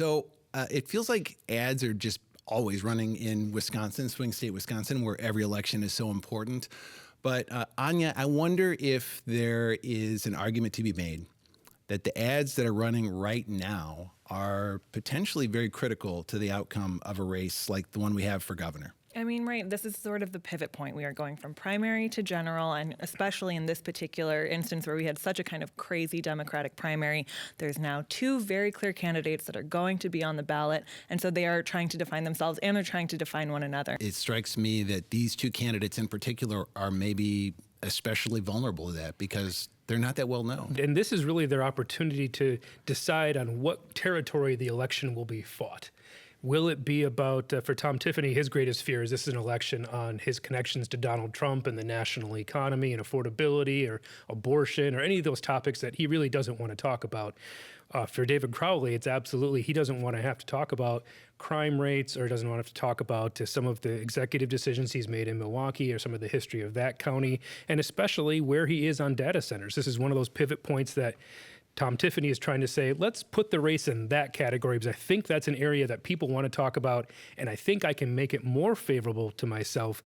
So it feels like ads are just always running in Wisconsin, swing state Wisconsin, where every election is so important. But Anya, I wonder if there is an argument to be made that the ads that are running right now are potentially very critical to the outcome of a race like the one we have for governor. I mean, right, this is sort of the pivot point. We are going from primary to general, and especially in this particular instance where we had such a kind of crazy Democratic primary, there's now two very clear candidates that are going to be on the ballot, and so they are trying to define themselves and they're trying to define one another. It strikes me that these two candidates in particular are maybe especially vulnerable to that because they're not that well known. And this is really their opportunity to decide on what territory the election will be fought. Will it be about, for Tom Tiffany, his greatest fear is this is an election on his connections to Donald Trump and the national economy and affordability or abortion or any of those topics that he really doesn't want to talk about. For David Crowley, it's absolutely, he doesn't want to have to talk about crime rates or doesn't want to have to talk about some of the executive decisions he's made in Milwaukee or some of the history of that county, and especially where he is on data centers. This is one of those pivot points that Tom Tiffany is trying to say, let's put the race in that category because I think that's an area that people want to talk about, and I think I can make it more favorable to myself